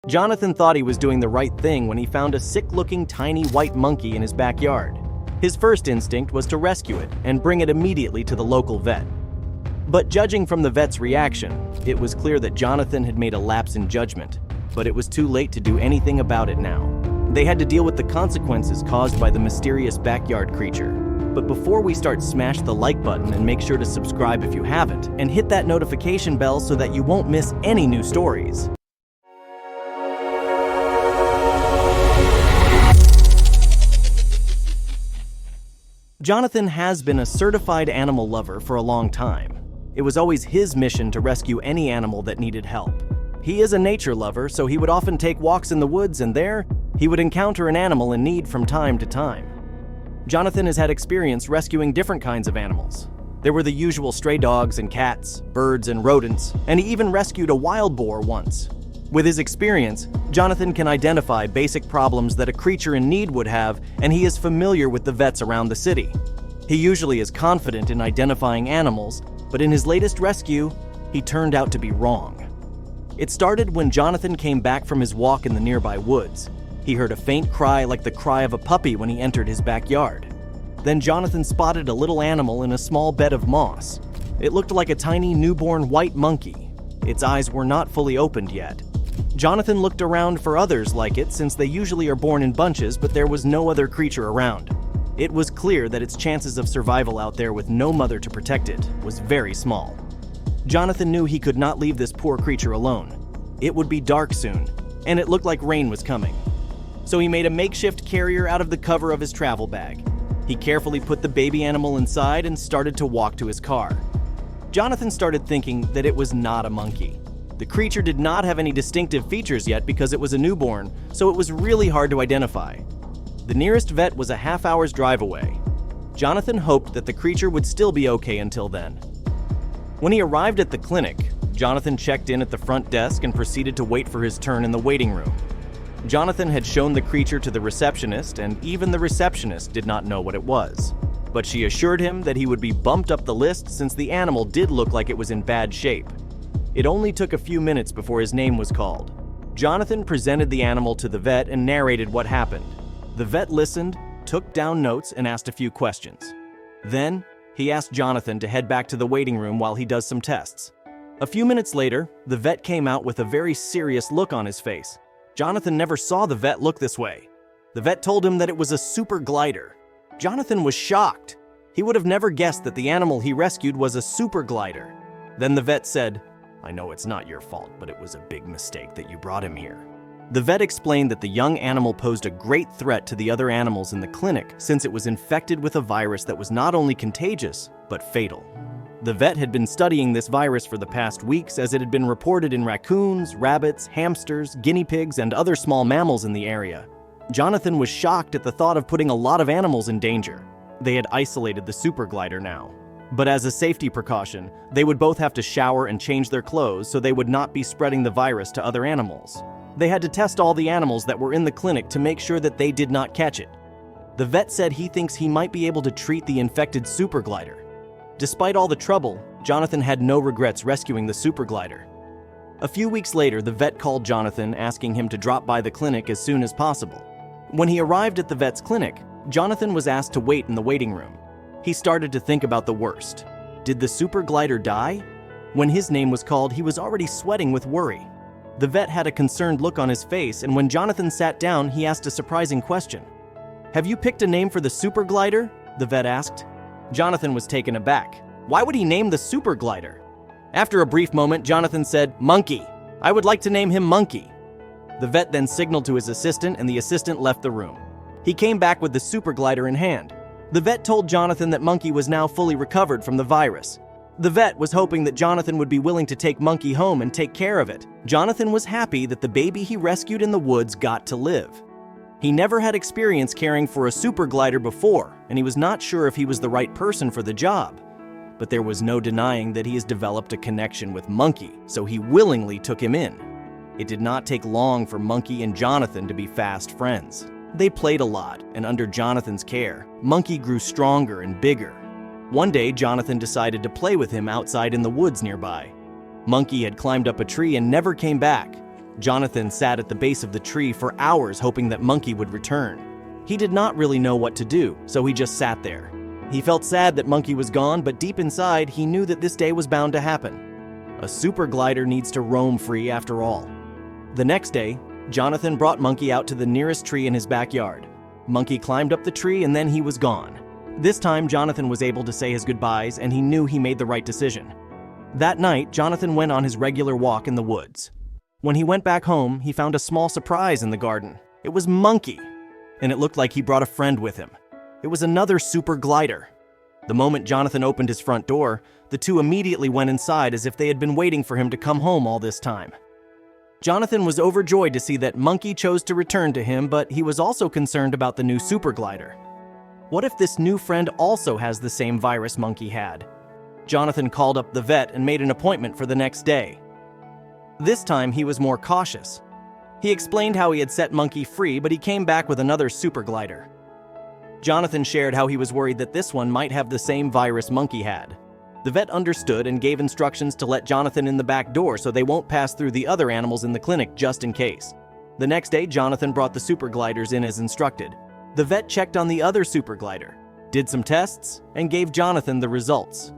Jonathan thought he was doing the right thing when he found a sick-looking tiny white monkey in his backyard. His first instinct was to rescue it and bring it immediately to the local vet. But judging from the vet's reaction, it was clear that Jonathan had made a lapse in judgment, but it was too late to do anything about it now. They had to deal with the consequences caused by the mysterious backyard creature. But before we start, smash the like button and make sure to subscribe if you haven't, and hit that notification bell so that you won't miss any new stories. Jonathan has been a certified animal lover for a long time. It was always his mission to rescue any animal that needed help. He is a nature lover, so he would often take walks in the woods, and there, he would encounter an animal in need from time to time. Jonathan has had experience rescuing different kinds of animals. There were the usual stray dogs and cats, birds and rodents, and he even rescued a wild boar once. With his experience, Jonathan can identify basic problems that a creature in need would have, and he is familiar with the vets around the city. He usually is confident in identifying animals, but in his latest rescue, he turned out to be wrong. It started when Jonathan came back from his walk in the nearby woods. He heard a faint cry like the cry of a puppy when he entered his backyard. Then Jonathan spotted a little animal in a small bed of moss. It looked like a tiny newborn white monkey. Its eyes were not fully opened yet. Jonathan looked around for others like it since they usually are born in bunches, but there was no other creature around. It was clear that its chances of survival out there with no mother to protect it was very small. Jonathan knew he could not leave this poor creature alone. It would be dark soon, and it looked like rain was coming. So he made a makeshift carrier out of the cover of his travel bag. He carefully put the baby animal inside and started to walk to his car. Jonathan started thinking that it was not a monkey. The creature did not have any distinctive features yet because it was a newborn, so it was really hard to identify. The nearest vet was a half-hour's drive away. Jonathan hoped that the creature would still be okay until then. When he arrived at the clinic, Jonathan checked in at the front desk and proceeded to wait for his turn in the waiting room. Jonathan had shown the creature to the receptionist, and even the receptionist did not know what it was. But she assured him that he would be bumped up the list since the animal did look like it was in bad shape. It only took a few minutes before his name was called. Jonathan presented the animal to the vet and narrated what happened. The vet listened, took down notes, and asked a few questions. Then, he asked Jonathan to head back to the waiting room while he does some tests. A few minutes later, the vet came out with a very serious look on his face. Jonathan never saw the vet look this way. The vet told him that it was a super glider. Jonathan was shocked. He would have never guessed that the animal he rescued was a super glider. Then the vet said, "I know it's not your fault, but it was a big mistake that you brought him here." The vet explained that the young animal posed a great threat to the other animals in the clinic since it was infected with a virus that was not only contagious, but fatal. The vet had been studying this virus for the past weeks as it had been reported in raccoons, rabbits, hamsters, guinea pigs, and other small mammals in the area. Jonathan was shocked at the thought of putting a lot of animals in danger. They had isolated the super glider now. But as a safety precaution, they would both have to shower and change their clothes so they would not be spreading the virus to other animals. They had to test all the animals that were in the clinic to make sure that they did not catch it. The vet said he thinks he might be able to treat the infected super glider. Despite all the trouble, Jonathan had no regrets rescuing the super glider. A few weeks later, the vet called Jonathan asking him to drop by the clinic as soon as possible. When he arrived at the vet's clinic, Jonathan was asked to wait in the waiting room. He started to think about the worst. Did the super glider die? When his name was called, he was already sweating with worry. The vet had a concerned look on his face, and when Jonathan sat down, he asked a surprising question. "Have you picked a name for the super glider?" the vet asked. Jonathan was taken aback. Why would he name the super glider? After a brief moment, Jonathan said, "Monkey. I would like to name him Monkey." The vet then signaled to his assistant, and the assistant left the room. He came back with the super glider in hand. The vet told Jonathan that Monkey was now fully recovered from the virus. The vet was hoping that Jonathan would be willing to take Monkey home and take care of it. Jonathan was happy that the baby he rescued in the woods got to live. He never had experience caring for a super glider before, and he was not sure if he was the right person for the job. But there was no denying that he has developed a connection with Monkey, so he willingly took him in. It did not take long for Monkey and Jonathan to be fast friends. They played a lot, and under Jonathan's care, Monkey grew stronger and bigger. One day, Jonathan decided to play with him outside in the woods nearby. Monkey had climbed up a tree and never came back. Jonathan sat at the base of the tree for hours hoping that Monkey would return. He did not really know what to do, so he just sat there. He felt sad that Monkey was gone, but deep inside, he knew that this day was bound to happen. A super glider needs to roam free after all. The next day, Jonathan brought Monkey out to the nearest tree in his backyard. Monkey climbed up the tree and then he was gone. This time, Jonathan was able to say his goodbyes and he knew he made the right decision. That night, Jonathan went on his regular walk in the woods. When he went back home, he found a small surprise in the garden. It was Monkey, and it looked like he brought a friend with him. It was another super glider. The moment Jonathan opened his front door, the two immediately went inside as if they had been waiting for him to come home all this time. Jonathan was overjoyed to see that Monkey chose to return to him, but he was also concerned about the new super glider. What if this new friend also has the same virus Monkey had? Jonathan called up the vet and made an appointment for the next day. This time he was more cautious. He explained how he had set Monkey free, but he came back with another super glider. Jonathan shared how he was worried that this one might have the same virus Monkey had. The vet understood and gave instructions to let Jonathan in the back door so they won't pass through the other animals in the clinic just in case. The next day, Jonathan brought the super gliders in as instructed. The vet checked on the other super glider, did some tests, and gave Jonathan the results.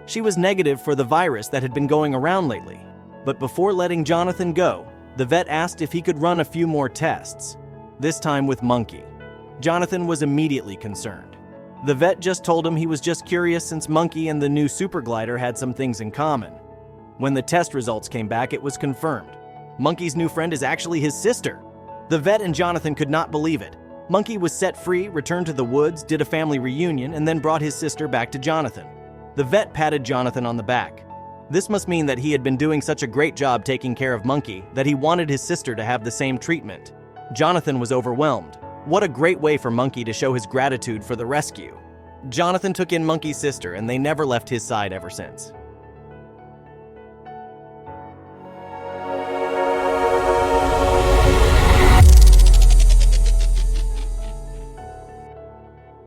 She was negative for the virus that had been going around lately. But before letting Jonathan go, the vet asked if he could run a few more tests, this time with Monkey. Jonathan was immediately concerned. The vet just told him he was just curious since Monkey and the new super glider had some things in common. When the test results came back, it was confirmed. Monkey's new friend is actually his sister. The vet and Jonathan could not believe it. Monkey was set free, returned to the woods, did a family reunion, and then brought his sister back to Jonathan. The vet patted Jonathan on the back. This must mean that he had been doing such a great job taking care of Monkey that he wanted his sister to have the same treatment. Jonathan was overwhelmed. What a great way for Monkey to show his gratitude for the rescue. Jonathan took in Monkey's sister and they never left his side ever since.